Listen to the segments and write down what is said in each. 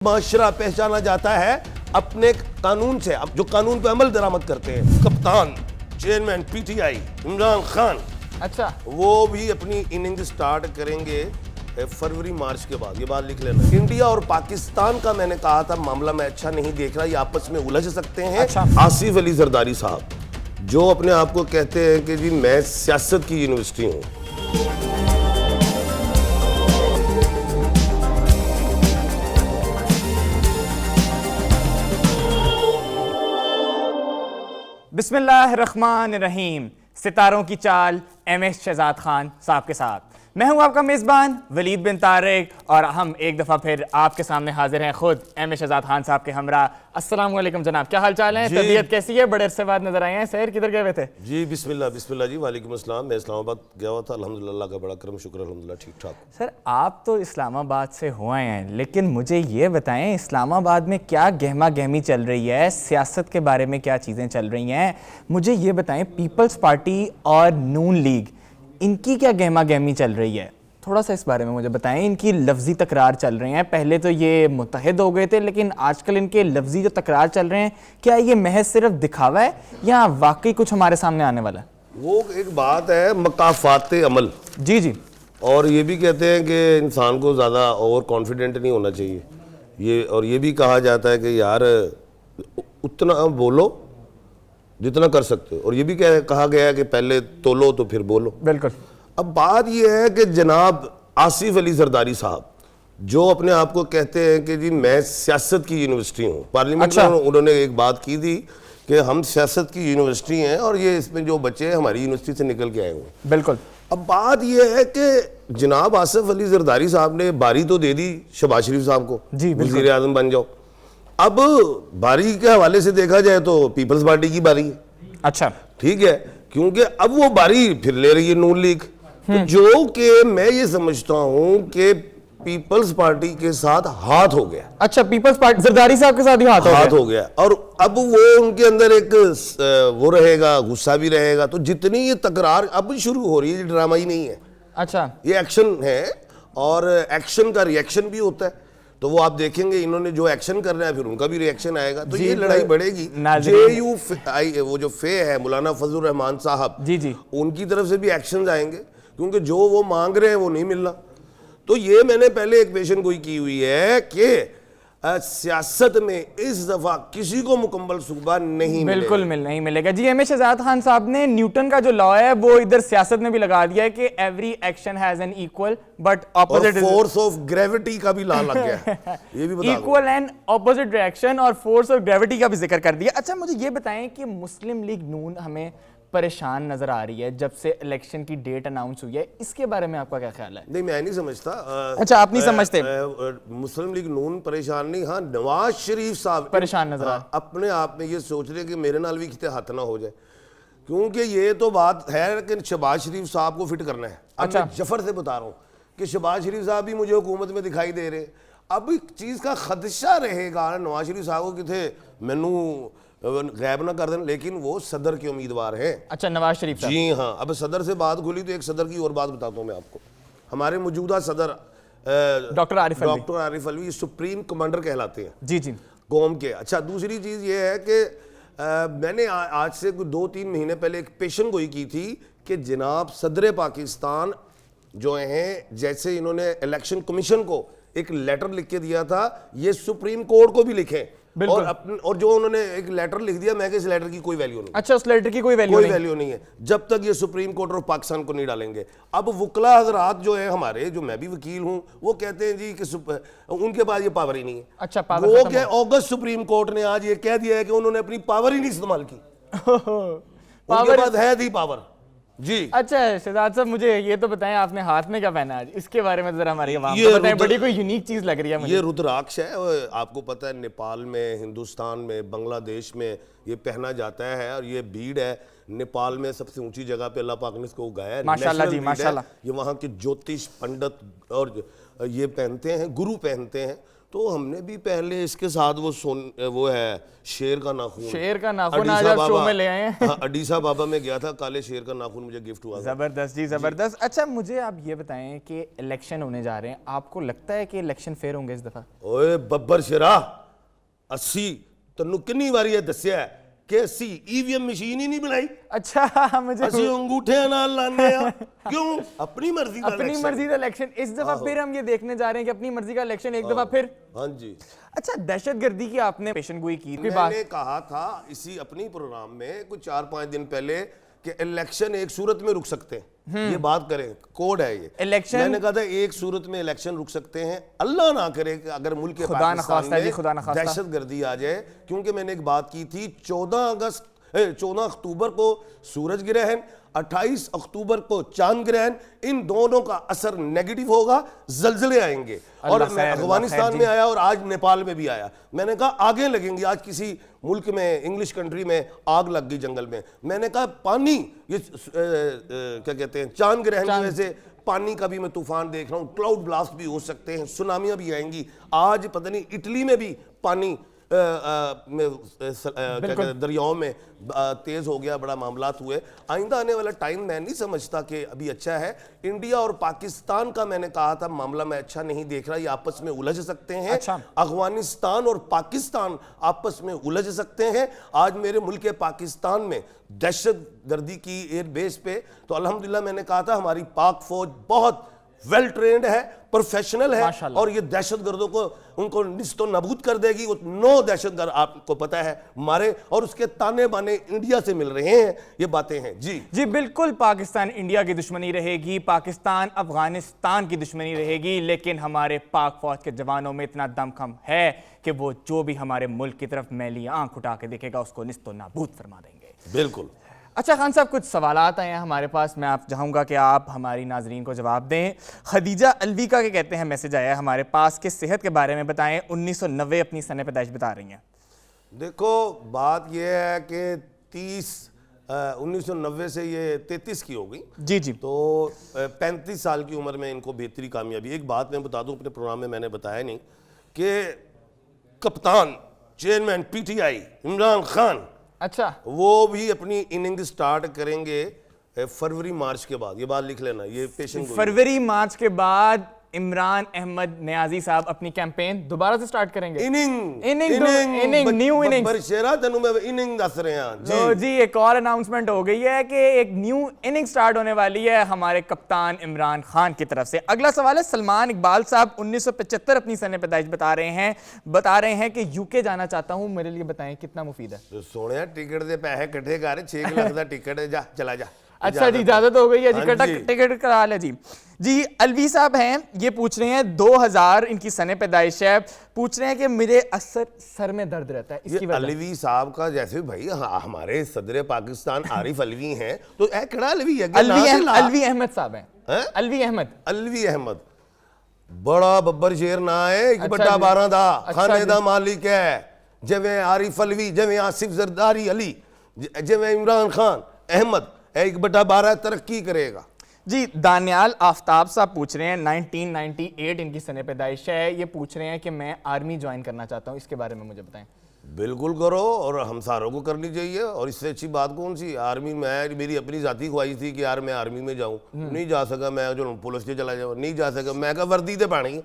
माशरा पहचाना जाता है अपने कानून से। अब जो कानून पे अमल दरामद करते हैं, कप्तान चेयरमैन पीटीआई इमरान खान, अच्छा, वो भी अपनी इनिंग स्टार्ट करेंगे फरवरी मार्च के बाद। ये बात लिख लेना। इंडिया और पाकिस्तान का मैंने कहा था मामला मैं अच्छा नहीं देख रहा, ये आपस में उलझ सकते हैं। अच्छा। आसिफ अली जरदारी साहब जो अपने आप को कहते हैं कि जी मैं सियासत की यूनिवर्सिटी हूँ, बिस्मिल्लाहिर्रहमानिर्रहीम। सितारों की चाल MS शहजाद खान साहब के साथ मैं हूं आपका मेज़बान वलीद बिन तारिक, और हम एक दफ़ा फिर आपके सामने हाजिर हैं खुद MS शहजाद खान साहब के हमरा। अस्सलाम वालेकुम जनाब, क्या हाल चाल है? तबीयत कैसी है? बड़े अरसे बाद नजर आए हैं, सैर किधर गए हुए थे? जी बिस्मिल्लाह बिस्मिल्लाह जी, वालेकुम अस्सलाम। मैं इस्लामाबाद गया हुआ था, अल्हम्दुलिल्लाह का बड़ा करम शुक्र, अल्हम्दुलिल्लाह ठीक ठाक। सर आप तो इस्लामाबाद से हो आए हैं, लेकिन मुझे ये बताएं इस्लामाबाद में क्या गहमा गहमी चल रही है, सियासत के बारे में क्या चीज़ें चल रही हैं? मुझे ये बताएं पीपल्स पार्टी और नून लीग, इनकी क्या गहमा गहमी चल रही है? थोड़ा सा इस बारे में मुझे बताएं। इनकी लफ्ज़ी तकरार चल रही हैं, पहले तो ये मुत्तहिद हो गए थे, लेकिन आजकल इनके लफ्ज़ी जो तकरार चल रहे हैं, क्या ये महज सिर्फ दिखावा है या वाकई कुछ हमारे सामने आने वाला है? वो एक बात है मकाफात अमल। जी जी। और ये भी कहते हैं कि इंसान को ज़्यादा ओवर कॉन्फिडेंट नहीं होना चाहिए। ये भी कहा जाता है कि यार उतना बोलो जितना कर सकते हो, और ये भी कहा गया है कि पहले तोलो तो फिर बोलो। बिल्कुल। अब बात यह है कि जनाब आसिफ अली जरदारी साहब जो अपने आप को कहते हैं कि जी मैं सियासत की यूनिवर्सिटी हूँ, पार्लियामेंट में उन्होंने एक बात की थी कि हम सियासत की यूनिवर्सिटी हैं और ये इसमें जो बच्चे हमारी यूनिवर्सिटी से निकल के आए हुए। बिल्कुल। अब बात यह है कि जनाब आसिफ अली जरदारी साहब ने बारी तो दे दी शहबाज शरीफ साहब को, जी वज़ीर आज़म बन जाओ। अब बारी के हवाले से देखा जाए तो पीपल्स पार्टी की बारी है। अच्छा, ठीक है, क्योंकि अब वो बारी फिर ले रही है नून लीग, तो जो कि मैं ये समझता हूं कि पीपल्स पार्टी के साथ हाथ हो गया। अच्छा, पीपल्स पार्टी जरदारी साहब के साथ ही हाथ हो गया, और अब वो उनके अंदर एक वो रहेगा, गुस्सा भी रहेगा। तो जितनी ये तकरार अब शुरू हो रही है, ये ड्रामा ही नहीं है। अच्छा, ये एक्शन है, और एक्शन का रिएक्शन भी होता है। तो वो आप देखेंगे इन्होंने जो एक्शन करना है फिर उनका भी रिएक्शन आएगा, तो ये लड़ाई बढ़ेगी। JU वो जो फे है मौलाना फजलुर रहमान साहब, जी जी, उनकी तरफ से भी एक्शन आएंगे, क्योंकि जो वो मांग रहे हैं वो नहीं मिल रहा। तो ये मैंने पहले एक पेशन गोई की हुई है कि सियासत में इस दफा किसी को मुकम्मल सूबा नहीं बिल्कुल नहीं मिलेगा। जी MS शहजाद खान साहब ने न्यूटन का जो लॉ है वो इधर सियासत में भी लगा दिया है कि every action has an equal but opposite, force of gravity का भी लॉ लग गया ये भी बता इक्वल एंड ऑपोजिट रिएक्शन और फोर्स ऑफ ग्रेविटी का भी जिक्र कर दिया। अच्छा, मुझे ये बताएं कि मुस्लिम लीग नून हमें परेशान नजर आ रही है जब से इलेक्शन की डेट अनाउंस हुई है, इसके बारे में आपका क्या ख्याल है? नहीं, मैं नहीं समझता। अच्छा, आप नहीं समझते? मुस्लिम लीग नून परेशान नहीं, हाँ नवाज शरीफ साहब परेशान नजर आ अपने आप में ये सोच रहे कि मेरे नाल भी कितने हाथ ना हो जाए, क्योंकि ये तो बात है कि शहबाज शरीफ साहब को फिट करना है। अच्छा, मैं जफर से बता रहा हूँ कि शहबाज शरीफ साहब भी मुझे हुकूमत में दिखाई दे रहे। अब एक चीज का खदशा रहेगा नवाज शरीफ साहब को कितने मैनू गैब ना कर दें, लेकिन वो सदर के उम्मीदवार हैं। अच्छा, नवाज शरीफ साहब। जी हाँ। अब सदर से बात खुली तो एक सदर की और बात बताता हूँ मैं आपको। हमारे मौजूदा सदर doctor Arif Alvi supreme commander कहलाते हैं जी जी कौम के। अच्छा, दूसरी चीज़ ये है कि मैंने आज से 2-3 महीने पहले एक पेशन गोई की थी कि जनाब सदर पाकिस्तान जो हैं, जैसे इन्होंने इलेक्शन कमीशन को एक लेटर लिख के दिया था, ये सुप्रीम कोर्ट को भी लिखें। और जो उन्होंने एक लेटर लिख दिया, मैं इस लेटर की कोई वैल्यू नहीं। अच्छा, उस लेटर की कोई वैल्यू नहीं है जब तक ये सुप्रीम कोर्ट ऑफ पाकिस्तान को नहीं डालेंगे। अब वकला हजरात जो है हमारे, जो मैं भी वकील हूं, वो कहते हैं जी कि उनके पास ये पावर ही नहीं है। अच्छा, वो क्या अगस्त सुप्रीम कोर्ट ने आज ये कह दिया है कि उन्होंने अपनी पावर ही नहीं इस्तेमाल की। उनके पास है थी पावर जी। अच्छा शहजाद साहब, मुझे ये तो बताएं आपने हाथ में क्या पहना है, इसके बारे में जरा हमारी बताएं। बड़ी कोई यूनिक चीज लग रही है मुझे। ये रुद्राक्ष है, आपको पता है नेपाल में, हिंदुस्तान में, बांग्लादेश में ये पहना जाता है, और ये बीड है नेपाल में सबसे ऊंची जगह पे अल्लाह पाक ने इसको उगाया है। माशाल्लाह जी, माशाल्लाह। ये वहाँ के ज्योतिष पंडित और ये पहनते हैं, गुरु पहनते हैं। तो हमने भी पहले इसके साथ वो है शेर का नाखून, शेर का नाखून आज आप शो में ले आए हैं। हाँ, अडीसा बाबा में गया था, काले शेर का नाखून मुझे गिफ्ट हुआ था। जबरदस्त जी, जबरदस्त। अच्छा मुझे आप ये बताएं कि इलेक्शन होने जा रहे हैं, आपको लगता है कि इलेक्शन फेयर होंगे इस दफा? ओए बब्बर शेरा, 80 तन्नू कितनी बारी ये दस्या है कि 80 ईवीएम मशीन ही नहीं बनाई। अच्छा मुझे ਅਸੀਂ अंगूठे नाल लाने आ क्यों? अपनी मर्जी का अपनी मर्जी का इलेक्शन इस दफा फिर हम ये देखने जा रहे हैं कि अपनी मर्जी का इलेक्शन एक दफा फिर। हाँ जी। अच्छा दहशतगर्दी की आपने पेशेंगोई की मैंने कहा था इसी अपनी प्रोग्राम में कुछ 4-5 दिन पहले कि इलेक्शन एक सूरत में रुक सकते हैं, ये बात करें, कोड है ये इलेक्शन। मैंने कहा था एक सूरत में इलेक्शन रुक सकते हैं, अल्लाह ना करे कि अगर मुल्क के पाकिस्तान में दहशतगर्दी आ जाए, क्योंकि मैंने एक बात की थी 14 अक्टूबर को सूरज ग्रहण, 28 अक्टूबर को चांद ग्रहण, इन दोनों का असर नेगेटिव होगा, जलजले आएंगे। और मैं अफगानिस्तान में आया और आज नेपाल में भी आया, मैंने कहा आगे लगेंगे। आज किसी मुल्क में, इंग्लिश कंट्री में आग लग गई जंगल में, मैंने कहा पानी ये क्या कहते हैं, चांद ग्रहण की वजह से पानी का भी मैं तूफान देख रहा हूँ, क्लाउड ब्लास्ट भी हो सकते हैं, सुनामियां भी आएंगी। आज पता नहीं इटली में भी पानी दरियाओं में तेज हो गया, बड़ा मामलात हुए। आइंदा आने वाला टाइम मैं नहीं समझता कि अभी अच्छा है। इंडिया और पाकिस्तान का मैंने कहा था मामला मैं अच्छा नहीं देख रहा, ये आपस में उलझ सकते हैं। अच्छा। अफगानिस्तान और पाकिस्तान आपस में उलझ सकते हैं। आज मेरे मुल्क पाकिस्तान में दहशत गर्दी की एयर बेस पे तो अल्हम्दुलिल्लाह मैंने कहा था हमारी पाक फौज बहुत वेल ट्रेंड है, प्रोफेशनल है, और ये दहशतगर्दों को उनको निस्तो नबूद कर देगी। वो 9 दहशतगर्द आपको पता है मारे, और उसके ताने बाने इंडिया से मिल रहे हैं, ये बातें हैं। जी जी बिल्कुल, पाकिस्तान इंडिया की दुश्मनी रहेगी, पाकिस्तान अफगानिस्तान की दुश्मनी रहेगी, लेकिन हमारे पाक फौज के जवानों में इतना दमखम है कि वो जो भी हमारे मुल्क की तरफ मैली आंख उठा के देखेगा उसको निस्तो नाबूद फरमा देंगे। बिल्कुल। अच्छा खान साहब, कुछ सवालात आए हैं हमारे पास, मैं आप चाहूँगा कि आप हमारी नाजरीन को जवाब दें। खदीजा अलवी का के कहते हैं मैसेज आया है हमारे पास कि सेहत के बारे में बताएं, 1990 अपनी सने पैदाइश बता रही हैं। देखो बात यह है कि 1990 से ये 33 की हो गई जी जी, तो 35 साल की उम्र में इनको बेहतरी कामयाबी। एक बात मैं बता दूं, अपने प्रोग्राम में मैंने बताया नहीं कि कप्तान चेयरमैन पीटीआई इमरान खान, अच्छा वो भी अपनी इनिंग स्टार्ट करेंगे फरवरी मार्च के बाद। ये बात लिख लेना, ये पेशेंट फरवरी मार्च के बाद इमरान अहमद नियाजी साहब अपनी कैंपेन दोबारा से स्टार्ट करेंगे। इनिंग न्यू इनिंग शेरा तेनू मैं इनिंग दस रहे हैं जी जी। एक और अनाउंसमेंट हो गई है कि एक न्यू इनिंग स्टार्ट होने वाली है हमारे कप्तान इमरान खान की तरफ से। अगला सवाल है सलमान इकबाल साहब, 1975 अपनी सने पैदाइश बता रहे हैं कि यूके जाना चाहता हूं, मेरे लिए बताएं कितना मुफीद है। सोने टिकट दे पैसे कट्ठे कर, 6 लाख का टिकट है, जा चला जा। अच्छा जी, इजाजत हो गई है जी, टिकट करा ले जी। जी अलवी साहब हैं, ये पूछ रहे हैं 2000 इनकी सने पैदाइश है, पूछ रहे हैं कि मेरे अक्सर सर में दर्द रहता है, इसकी वजह। अलवी साहब का जैसे भाई हमारे सदर पाकिस्तान आरिफ अलवी हैं, तो कड़ा अलवी है, अलवी अहमद साहब हैं, अलवी अहमद बड़ा बब्बर शेर ना है, 1/12 दा खाने दा मालिक है, जिवें आरिफ अलवी, जिवें आसिफ जरदारी अली, जिवें इमरान खान अहमद 1/12 तरक्की करेगा जी। दानियाल आफ्ताब साहब पूछ रहे हैं 1998 इनकी सने पैदाइश है, ये पूछ रहे हैं कि मैं आर्मी ज्वाइन करना चाहता हूँ, इसके बारे में मुझे बताएं। बिल्कुल करो, और हम सारों को करनी चाहिए, और इससे अच्छी बात कौन सी। आर्मी में मेरी अपनी जाती ख्वाहिश थी कि यार मैं आर्मी में जाऊं, नहीं जा सका, मैं जो पुलिस से चला जाऊँ, नहीं जा सका, मैं कहा वर्दी तो पानी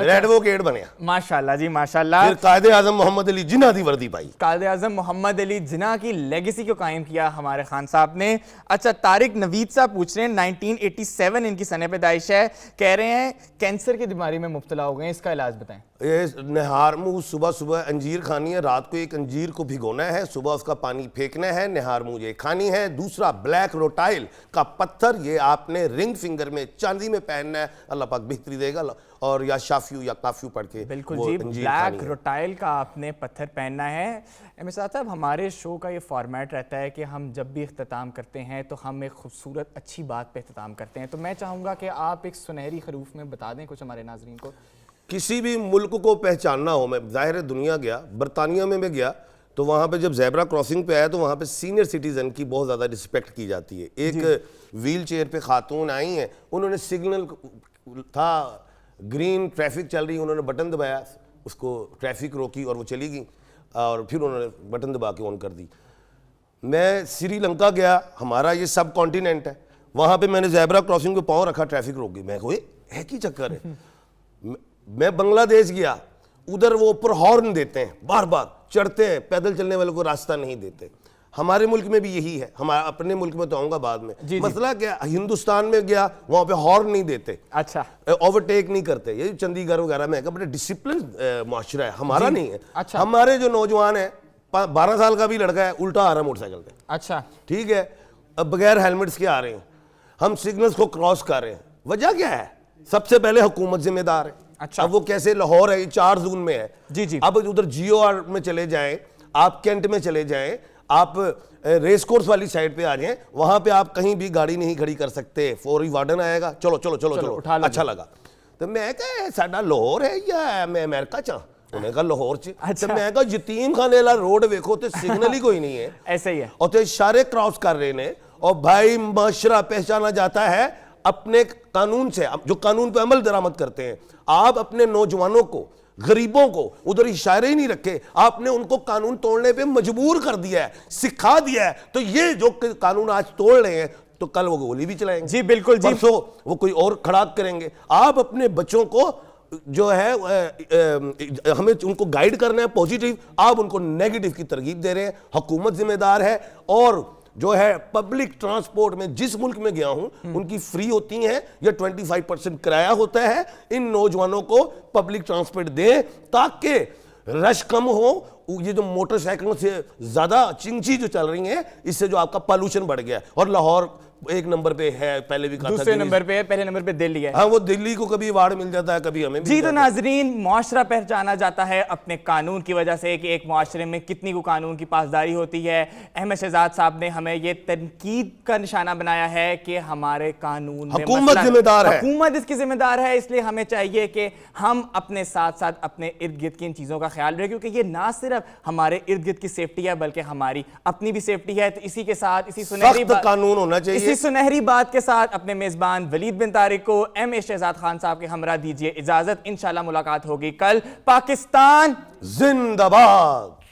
एडवोकेट बनया। माशाल्लाह जी माशाल्लाह। फिर कायदे आजम मोहम्मद अली जिन्ना की वर्दी पाई, कायदे आजम मोहम्मद अली जिन्ना की लेगेसी को कायम किया हमारे खान साहब ने। अच्छा तारिक नवीद साहब पूछ रहे हैं 1987 इनकी सने पैदाइश है, कह रहे हैं कैंसर की बीमारी में मुब्तला हो गए, इसका इलाज बताएं। ये निहार मुंह सुबह सुबह अंजीर खानी है, रात को एक अंजीर को भिगोना है, सुबह उसका पानी फेंकना है, निहार मुंह ये खानी है। दूसरा ब्लैक रोटाइल का पत्थर, ये आपने रिंग फिंगर में चांदी में पहनना है, अल्लाह पाक बेहतरी देगा, और या शाफियू या काफियू पढ़ के बिल्कुल जी, ब्लैक रोटाइल का आपने पत्थर पहनना है। एमएस साहब, हमारे शो का ये फॉर्मेट रहता है कि हम जब भी इख्तिताम करते हैं तो हम एक खूबसूरत अच्छी बात पे इख्तिताम करते हैं, तो मैं चाहूँगा कि आप एक सुनहरी हरूफ में बता दें कुछ हमारे नाजरीन को। किसी भी मुल्क को पहचानना हो, मैं ज़ाहिर दुनिया गया, बरतानिया में मैं गया, तो वहाँ पे जब ज़ेब्रा क्रॉसिंग पे आया तो वहाँ पे सीनियर सिटीज़न की बहुत ज़्यादा रिस्पेक्ट की जाती है। एक व्हील चेयर पे खातून आई हैं, उन्होंने सिग्नल था, ग्रीन ट्रैफिक चल रही, उन्होंने बटन दबाया, उसको ट्रैफिक रोकी और वो चली गई और फिर उन्होंने बटन दबा के ऑन कर दी। मैं श्रीलंका गया, हमारा ये सब कॉन्टिनेंट है, वहाँ पे मैंने ज़ेब्रा क्रॉसिंग पे पाँव रखा, ट्रैफिक रोक गई। मैं कोई है की चक्कर है। मैं बांग्लादेश गया, उधर वो ऊपर हॉर्न देते हैं, बार बार चढ़ते हैं, पैदल चलने वालों को रास्ता नहीं देते। हमारे मुल्क में भी यही है, हमारे अपने मुल्क में तो आऊंगा बाद में। मसला क्या, हिंदुस्तान में गया वहां पे हॉर्न नहीं देते, अच्छा, ओवरटेक नहीं करते। ये चंडीगढ़ वगैरह में बड़े डिसिप्लिन माशरा है, हमारा नहीं है। अच्छा। हमारे जो नौजवान है, 12 साल का भी लड़का है, उल्टा आ रहा है मोटरसाइकिल पे, अच्छा, ठीक है, अब बगैर हेलमेट्स के आ रहे हैं, हम सिग्नल्स को क्रॉस कर रहे हैं। वजह क्या है? सबसे पहले हुकूमत जिम्मेदार है। अच्छा। अब वो कैसे, लाहौर है, 4 जोन में है। जी जी। अब उधर GOR में चले जाएं, आप कैंट में चले जाएं, आप रेस कोर्स वाली साइड पे आ जाएं, वहां पे आप कहीं भी गाड़ी नहीं खड़ी कर सकते, फौरी वार्डन आएगा, चलो चलो चलो चलो, उठा लो। अच्छा लगा। तो मैं कहा साडा लाहौर है या मैं अमेरिका चा? उन्हें कहा लाहौर च। अच्छा। तो मैं कहा यतीम खाने वाला रोड देखो तो सिग्नल ही कोई नहीं है। ऐसे ही है। और तो इशारे क्रॉस कर रहे ने, और भाई माशरा पहचाना जाता है अपने कानून से, जो कानून पे अमल दरामद करते हैं। आप अपने नौजवानों को, गरीबों को उधर इशारे ही नहीं रखे, आपने उनको कानून तोड़ने पे मजबूर कर दिया है, सिखा दिया है। तो ये जो कानून आज तोड़ रहे हैं, तो कल वो गोली भी चलाएंगे। जी बिल्कुल जी, परसों वो कोई और खड़ाक करेंगे। आप अपने बच्चों को जो है हमें उनको गाइड करना है पॉजिटिव, आप उनको नेगेटिव की तरगीब दे रहे हैं। हुकूमत जिम्मेदार है। और जो है पब्लिक ट्रांसपोर्ट में जिस मुल्क में गया हूं, उनकी फ्री होती हैं या 25% किराया होता है। इन नौजवानों को पब्लिक ट्रांसपोर्ट दें ताकि रश कम हो। ये जो मोटरसाइकिलों से ज्यादा चिंची जो चल रही हैं, इससे जो आपका पॉल्यूशन बढ़ गया है। और लाहौर 1 नंबर पे है, पहले भी कहा था। दूसरे नंबर पे है, पहले नंबर पे दिल्ली है। हाँ, वो दिल्ली को कभी अवार्ड मिल जाता है, कभी हमें जी। तो नाजरीन, मुआशरा पहचाना जाता है अपने कानून की वजह से कि एक मुआशरे में कितनी को कानून की पासदारी होती है। अहमद शहजाद साहब ने हमें ये तनकीद का निशाना बनाया है कि हमारे कानून में हुकूमत जिम्मेदार है, हुकूमत इसकी जिम्मेदार है। इसलिए हमें चाहिए कि हम अपने साथ साथ अपने इर्द गिर्द की इन चीज़ों का ख्याल रखें, क्योंकि ये ना सिर्फ हमारे इर्द गिर्द की सेफ्टी है बल्कि हमारी अपनी भी सेफ्टी है। तो इसी के साथ, इसी सुनहरी कानून होना चाहिए, इसी सुनहरी बात के साथ अपने मेजबान वलीद बिन तारिक को M.A. शहजाद खान साहब के हमरा दीजिए इजाजत। इंशाल्लाह मुलाकात होगी कल। पाकिस्तान जिंदाबाद।